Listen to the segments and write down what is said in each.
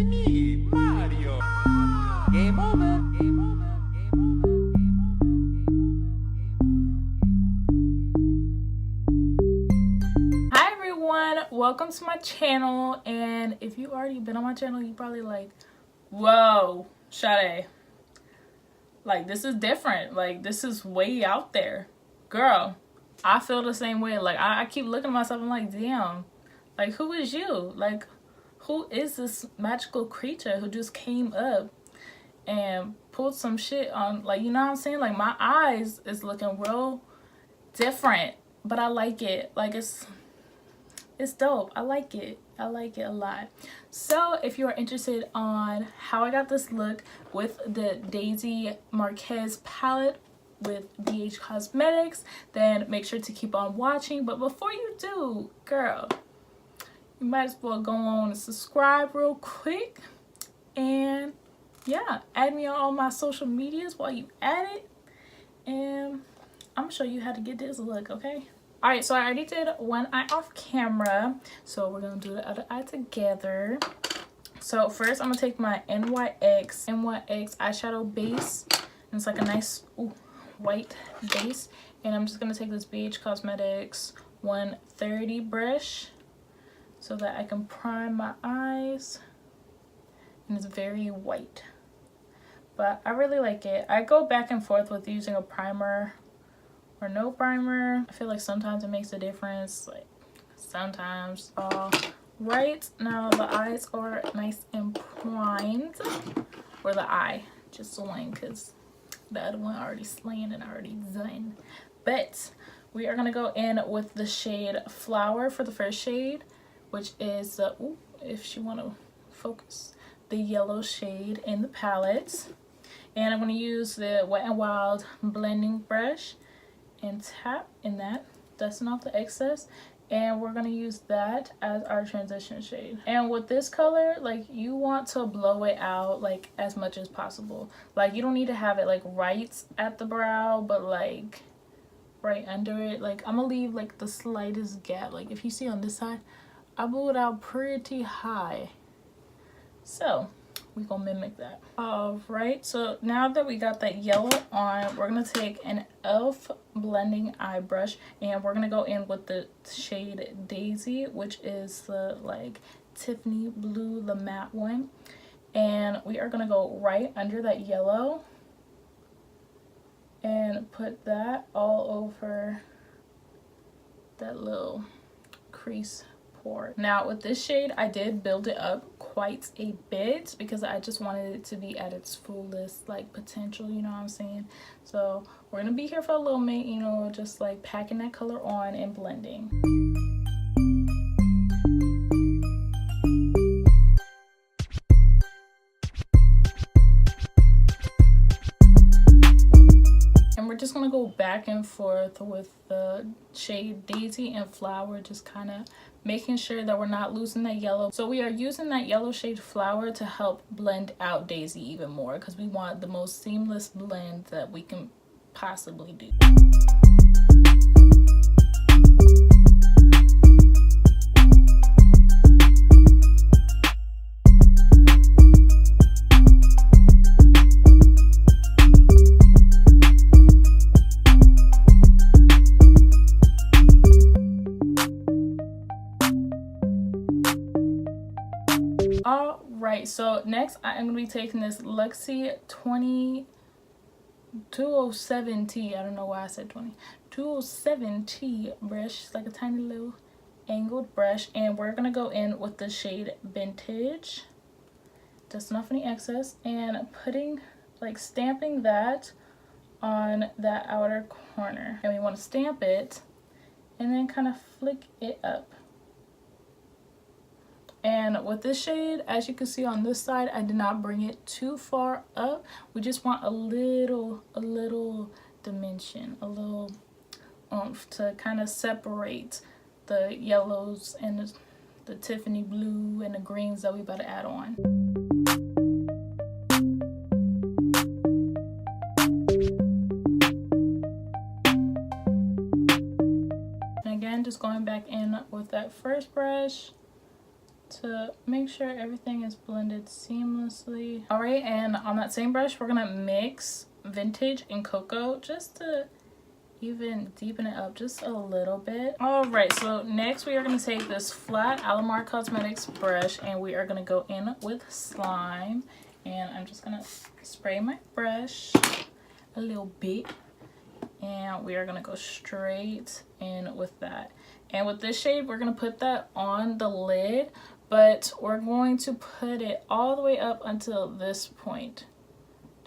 me, Mario. Game over. Game over. Game over. Hi everyone, welcome to my channel. And if you already been on my channel, you probably like, whoa, Sade, like this is different. Like this is way out there. Girl, I feel the same way. Like I keep looking at myself, I'm like, damn, like who is you? Like who is this magical creature who just came up and pulled some shit on, like, you know what I'm saying? Like my eyes is looking real different, but I like it. Like it's dope. I like it. I like it a lot. So if you are interested on how I got this look with the Daisy Marquez palette with BH Cosmetics, then make sure to keep on watching. But before you do, girl, you might as well go on and subscribe real quick. And yeah, add me on all my social medias while you at it. And I'm gonna show you how to get this look, okay? Alright, so I already did one eye off camera, so we're gonna do the other eye together. So first I'm gonna take my NYX eyeshadow base, and it's like a nice white base, and I'm just gonna take this BH Cosmetics 130 brush so that I can prime my eyes, and it's very white, but I really like it. I go back and forth with using a primer or no primer. I feel like sometimes it makes a difference, like sometimes. All right, now the eyes are nice and primed, or the eye just slaying, because the other one already slaying and already done. But we are gonna go in with the shade Flower for the first shade, which is if you want to focus, the yellow shade in the palette. And I'm going to use the Wet n Wild blending brush and tap in that, dusting off the excess, and we're going to use that as our transition shade. And with this color, like, you want to blow it out like as much as possible. Like you don't need to have it like right at the brow, but like right under it. Like I'm gonna leave like the slightest gap. Like if you see on this side, I blew it out pretty high, so we're gonna mimic that. All right, so now that we got that yellow on, we're gonna take an e.l.f. blending eye brush, and we're gonna go in with the shade Daisy, which is the like Tiffany blue, the matte one, and we are gonna go right under that yellow and put that all over that little crease pore. Now with this shade, I did build it up quite a bit because I just wanted it to be at its fullest like potential, you know what I'm saying? So we're gonna be here for a little minute, you know, just like packing that color on and blending. We're just gonna go back and forth with the shade Daisy and Flower, just kind of making sure that we're not losing that yellow. So we are using that yellow shade Flower to help blend out Daisy even more, because we want the most seamless blend that we can possibly do. Alright, so next I am going to be taking this Luxie 207T, I don't know why I said 207T brush. It's like a tiny little angled brush, and we're going to go in with the shade Vintage, dusting off any excess, and putting, like, stamping that on that outer corner. And we want to stamp it and then kind of flick it up. And with this shade, as you can see on this side, I did not bring it too far up. We just want a little dimension, a little oomph to kind of separate the yellows and the Tiffany blue and the greens that we about to add on. And again, just going back in with that first brush to make sure everything is blended seamlessly. All right, and on that same brush, we're gonna mix Vintage and Cocoa just to even deepen it up just a little bit. All right, so next we are gonna take this flat Alamar Cosmetics brush and we are gonna go in with slime. And I'm just gonna spray my brush a little bit. And we are gonna go straight in with that. And with this shade, we're gonna put that on the lid, but we're going to put it all the way up until this point.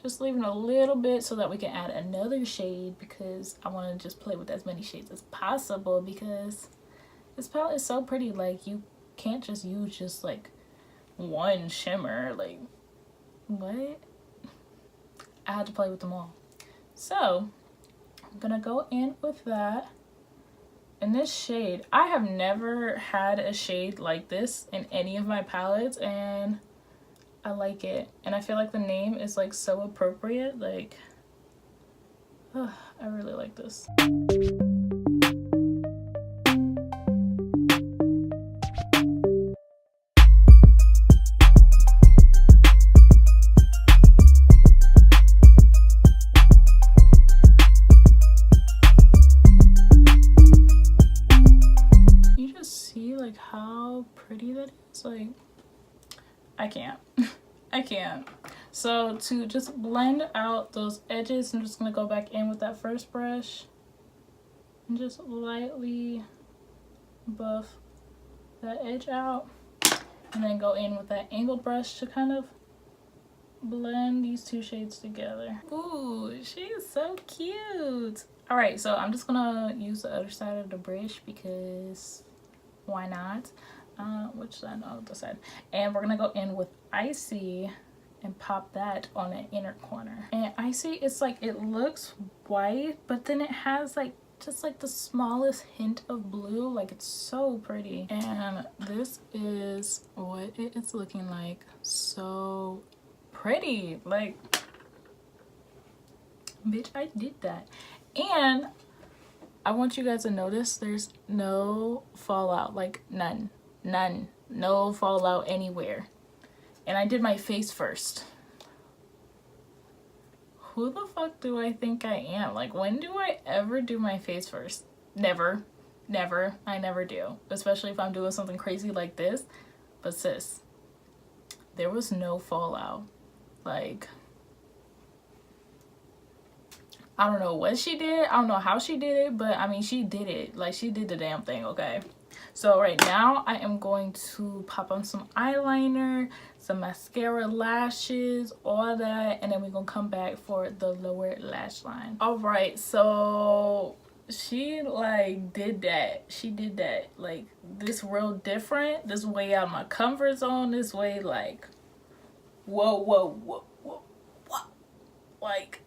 Just leaving a little bit so that we can add another shade because I wanna just play with as many shades as possible because this palette is so pretty. Like, you can't just use just like one shimmer. Like, what? I had to play with them all. So, I'm gonna go in with that. And this shade, I have never had a shade like this in any of my palettes, and I like it. And I feel like the name is like so appropriate. Like, I really like this. How pretty that is. Like, I can't. I can't. So to just blend out those edges, I'm just gonna go back in with that first brush and just lightly buff that edge out, and then go in with that angled brush to kind of blend these two shades together. Ooh, she is so cute. All right, so I'm just gonna use the other side of the brush because why not? Which side? Oh, the side. And we're gonna go in with Icy and pop that on the inner corner. And Icy, it's like, it looks white, but then it has like just like the smallest hint of blue. Like, it's so pretty. And this is what it is looking like. So pretty. Like, bitch, I did that. And I want you guys to notice there's no fallout, like none, no fallout anywhere. And I did my face first. Who the fuck do I think I am? Like, when do I ever do my face first? Never, I never do. Especially if I'm doing something crazy like this. But sis, there was no fallout. Like, I don't know what she did. I don't know how she did it, but I mean, she did it. Like, she did the damn thing, okay? So right now, I am going to pop on some eyeliner, some mascara, lashes, all that, and then we're gonna come back for the lower lash line. All right, so she like did that. She did that. Like, this real different. This way out of my comfort zone. This way, like, whoa. Like,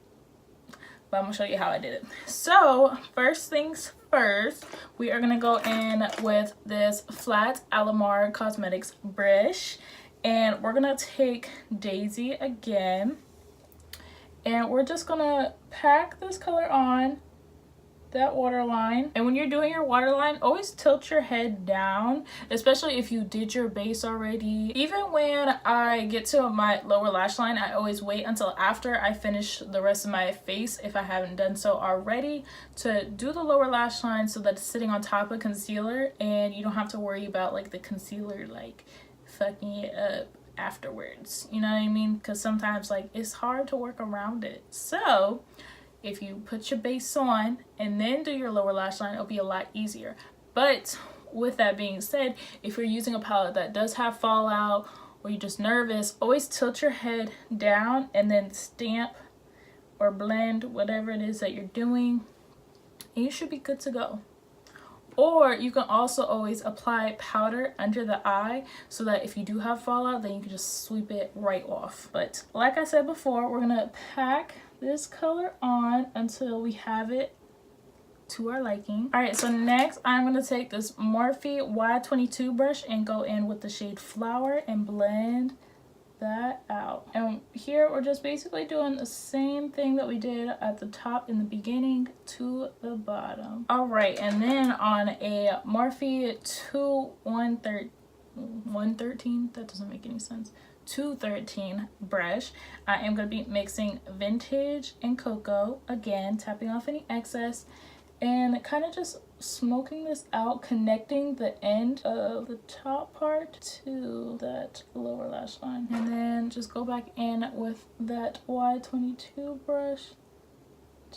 but I'm gonna show you how I did it. So first things first, we are gonna go in with this flat Alamar Cosmetics brush, and we're gonna take Daisy again, and we're just gonna pack this color on that waterline. And when you're doing your waterline, always tilt your head down, especially if you did your base already. Even when I get to my lower lash line, I always wait until after I finish the rest of my face, if I haven't done so already, to do the lower lash line so that it's sitting on top of concealer and you don't have to worry about like the concealer like fucking it up afterwards, you know what I mean? Because sometimes like it's hard to work around it. So if you put your base on and then do your lower lash line, it'll be a lot easier. But with that being said, if you're using a palette that does have fallout or you're just nervous, always tilt your head down and then stamp or blend whatever it is that you're doing, and you should be good to go. Or you can also always apply powder under the eye so that if you do have fallout, then you can just sweep it right off. But like I said before, we're gonna pack this color on until we have it to our liking. All right, so next I'm gonna take this Morphe Y22 brush and go in with the shade Flower and blend that out. And here we're just basically doing the same thing that we did at the top in the beginning to the bottom. All right, and then on a Morphe 2113 113, that doesn't make any sense, 213 brush. I am going to be mixing Vintage and Cocoa, again tapping off any excess and kind of just smoking this out, connecting the end of the top part to that lower lash line, and then just go back in with that Y22 brush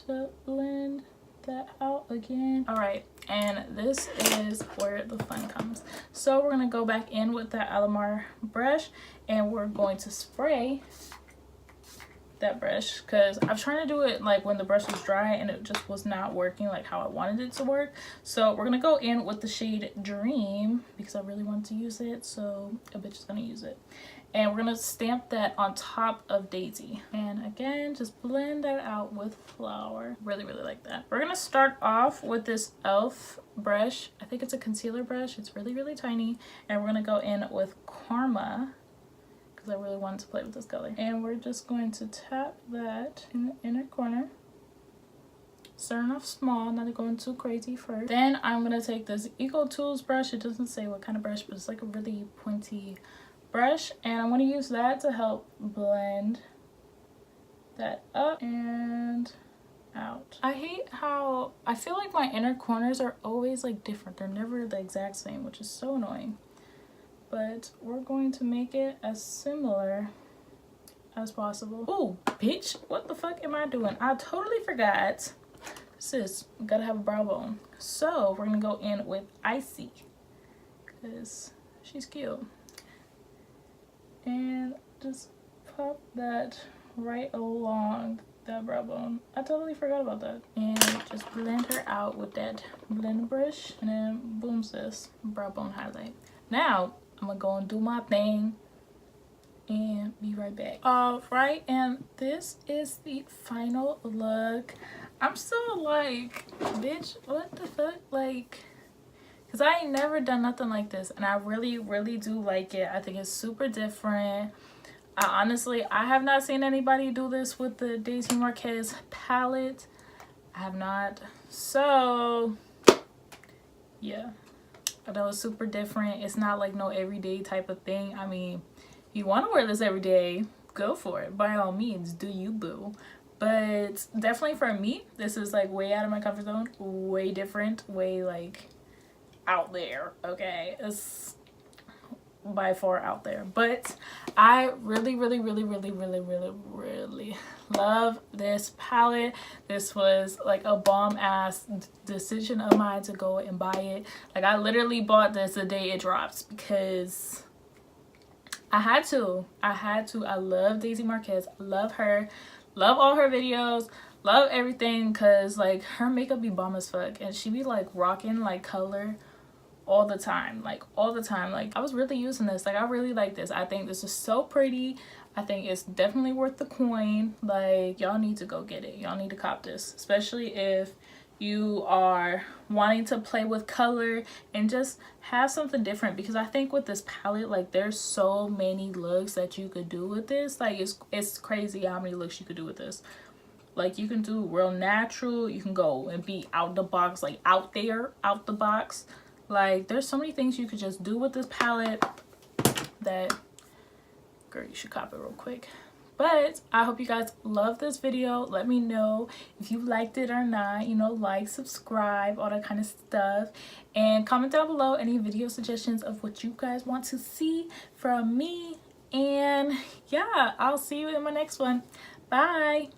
to blend that out again. All right, and this is where the fun comes. So we're gonna go back in with that Alamar brush and we're going to spray that brush, because I was trying to do it like when the brush was dry and it just was not working like how I wanted it to work. So we're gonna go in with the shade Dream because I really wanted to use it, so a bitch is gonna use it. And we're gonna stamp that on top of Daisy, and again just blend that out with Flower. Really like that. We're gonna start off with this elf brush. I think it's a concealer brush. It's really tiny, and we're gonna go in with Karma because I really wanted to play with this color, and we're just going to tap that in the inner corner, starting off small, not going too crazy first. Then I'm gonna take this Eco Tools brush. It doesn't say what kind of brush, but it's like a really pointy brush, and I'm going to use that to help blend that up and out. I hate how I feel like my inner corners are always like different. They're never the exact same, which is so annoying. But we're going to make it as similar as possible. Oh, bitch, what the fuck am I doing? I totally forgot. Sis, gotta have a brow bone. So we're gonna go in with Icy because she's cute. And just pop that right along that brow bone. I totally forgot about that. And just blend her out with that blend brush, and then boom sis, brow bone highlight. Now I'm gonna go and do my thing and be right back. All right, and this is the final look. I'm still like, bitch, what the fuck? Like, because I ain't never done nothing like this, and I really do like it. I think it's super different. Honestly, I have not seen anybody do this with the Daisy Marquez palette. I have not. So yeah, I know it's super different. It's not like no everyday type of thing. I mean, if you want to wear this every day, go for it. By all means, do you, boo. But definitely for me, this is like way out of my comfort zone, way different, way like out there. Okay, it's by far out there, but I really love this palette. This was like a bomb ass decision of mine to go and buy it. Like, I literally bought this the day it drops because I had to. I love Daisy Marquez. I love her, love all her videos, love everything, because like her makeup be bomb as fuck, and she be like rocking like color all the time. Like I was really using this. Like, I really like this. I think this is so pretty. I think it's definitely worth the coin. Like, y'all need to go get it. Y'all need to cop this, especially if you are wanting to play with color and just have something different, because I think with this palette, like, there's so many looks that you could do with this. Like, it's crazy how many looks you could do with this. Like, you can do real natural, you can go and be out the box, like out there, out the box. Like, there's so many things you could just do with this palette that, girl, you should cop it real quick. But I hope you guys love this video. Let me know if you liked it or not. You know, like, subscribe, all that kind of stuff. And comment down below any video suggestions of what you guys want to see from me. And yeah, I'll see you in my next one. Bye.